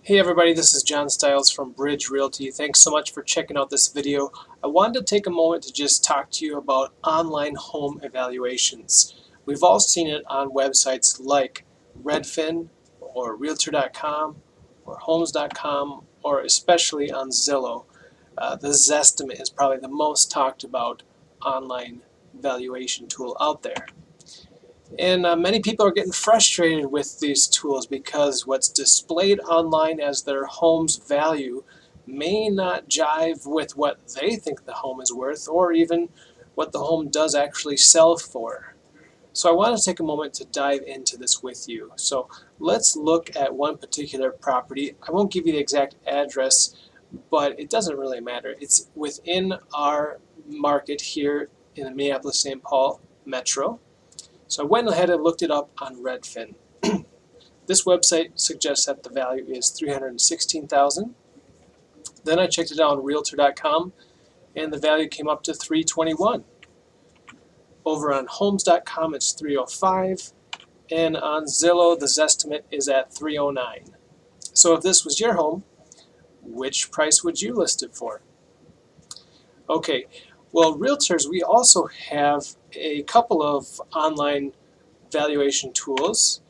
Hey everybody, this is John Stiles from Bridge Realty. Thanks so much for checking out this video. I wanted to take a moment to just talk to you about online home evaluations. We've all seen it on websites like Redfin or Realtor.com or Homes.com or especially on Zillow. The Zestimate is probably the most talked about online valuation tool out there. And many people are getting frustrated with these tools because what's displayed online as their home's value may not jive with what they think the home is worth or even what the home does actually sell for. So I want to take a moment to dive into this with you. So let's look at one particular property. I won't give you the exact address, but it doesn't really matter. It's within our market here in the Minneapolis-St. Paul metro. So I went ahead and looked it up on Redfin. This website suggests that the value is $316,000. Then I checked it out on Realtor.com, and the value came up to $321,000. Over on Homes.com, it's $305,000, and on Zillow, the Zestimate is at $309,000. So if this was your home, which price would you list it for? Okay, well, realtors, we also have a couple of online valuation tools,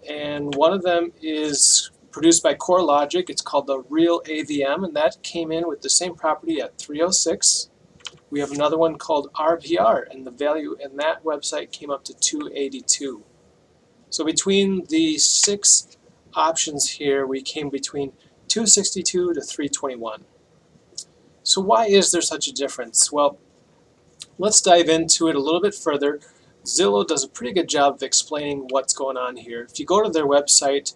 and one of them is produced by CoreLogic. It's called the Real AVM, and that came in with the same property at $306,000. We have another one called RPR, and the value in that website came up to $282,000. So between the six options here, we came between $262,000 to $321,000. So why is there such a difference? Well, let's dive into it a little bit further. Zillow does a pretty good job of explaining what's going on here. If you go to their website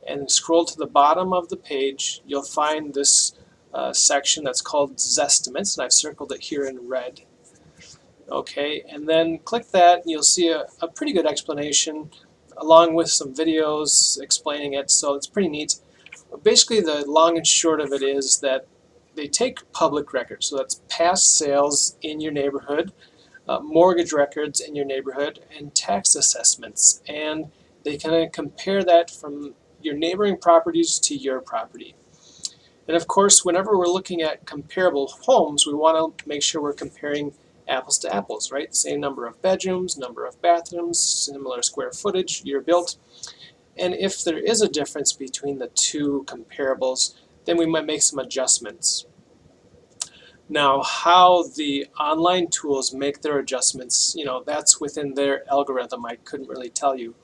and scroll to the bottom of the page, you'll find this section that's called Zestimates, and I've circled it here in red. Okay, and then click that, and you'll see a pretty good explanation along with some videos explaining it, so it's pretty neat. But basically, the long and short of it is that they take public records, so that's past sales in your neighborhood, mortgage records in your neighborhood, and tax assessments, and they kind of compare that from your neighboring properties to your property. And of course, whenever we're looking at comparable homes, we want to make sure we're comparing apples to apples, right? Same number of bedrooms, number of bathrooms, similar square footage, year built. And if there is a difference between the two comparables, then we might make some adjustments. Now, how the online tools make their adjustments, that's within their algorithm. I couldn't really tell you.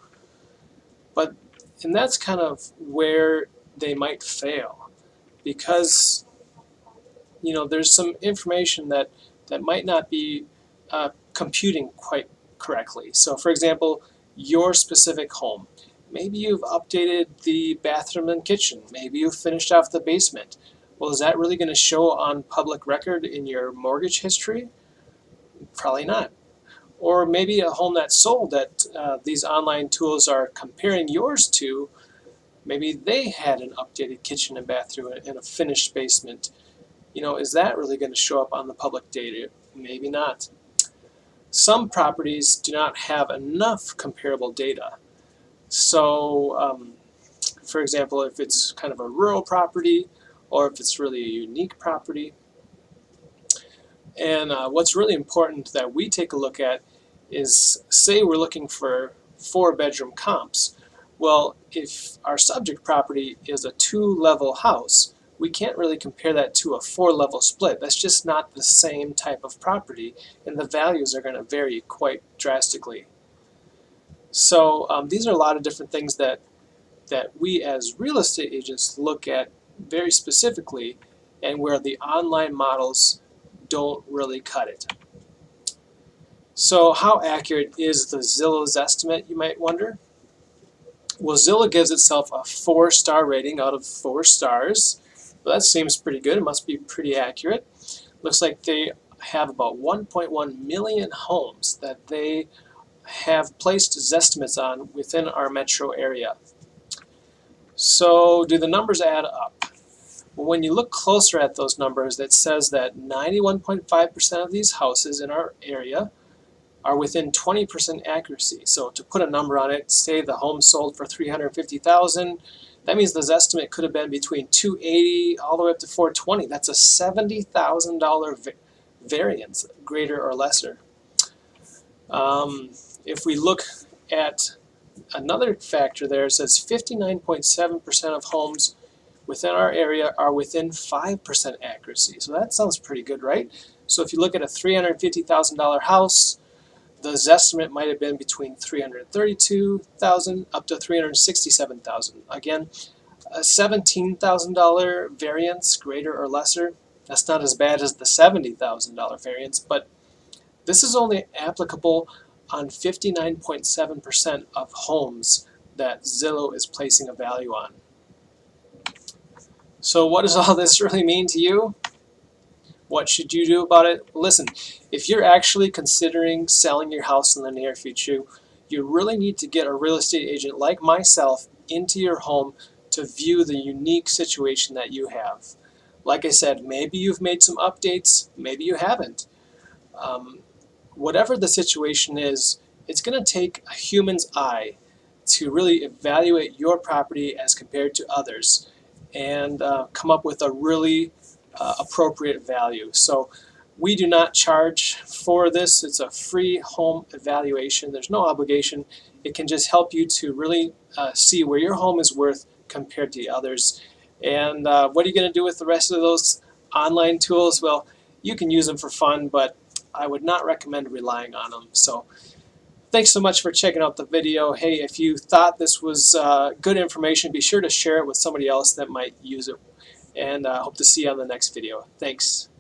And that's kind of where they might fail, because, there's some information that might not be computing quite correctly. So, for example, your specific home. Maybe you've updated the bathroom and kitchen. Maybe you've finished off the basement. Well, is that really going to show on public record in your mortgage history? Probably not. Or maybe a home that's sold that these online tools are comparing yours to, maybe they had an updated kitchen and bathroom and a finished basement. Is that really going to show up on the public data? Maybe not. Some properties do not have enough comparable data. So, for example, if it's kind of a rural property, or if it's really a unique property. And what's really important that we take a look at is, say we're looking for 4-bedroom comps. Well, if our subject property is a 2-level house, we can't really compare that to a 4-level split. That's just not the same type of property, and the values are going to vary quite drastically. So these are a lot of different things that we as real estate agents look at very specifically, and where the online models don't really cut it. So how accurate is the Zillow's estimate, you might wonder? Well, Zillow gives itself a 4-star rating out of 4 stars. Well, that seems pretty good. It must be pretty accurate. Looks like they have about 1.1 million homes that they have placed Zestimates on within our metro area. So do the numbers add up? Well, when you look closer at those numbers, it says that 91.5% of these houses in our area are within 20% accuracy. So to put a number on it, say the home sold for $350,000, that means the Zestimate could have been between $280 all the way up to $420. That's a $70,000 variance, greater or lesser. If we look at another factor there, it says 59.7% of homes within our area are within 5% accuracy. So that sounds pretty good, right? So if you look at a $350,000 house, the Zestimate might have been between $332,000 up to $367,000. Again, a $17,000 variance, greater or lesser. That's not as bad as the $70,000 variance, but this is only applicable on 59.7% of homes that Zillow is placing a value on. So what does all this really mean to you? What should you do about it? Listen, if you're actually considering selling your house in the near future, you really need to get a real estate agent like myself into your home to view the unique situation that you have. Like I said, maybe you've made some updates, maybe you haven't. Whatever the situation is, it's going to take a human's eye to really evaluate your property as compared to others and come up with a really appropriate value. So we do not charge for this. It's a free home evaluation. There's no obligation. It can just help you to really see where your home is worth compared to the others. And what are you going to do with the rest of those online tools? Well, you can use them for fun, but I would not recommend relying on them. So thanks so much for checking out the video. Hey, if you thought this was good information, be sure to share it with somebody else that might use it. And hope to see you on the next video. Thanks.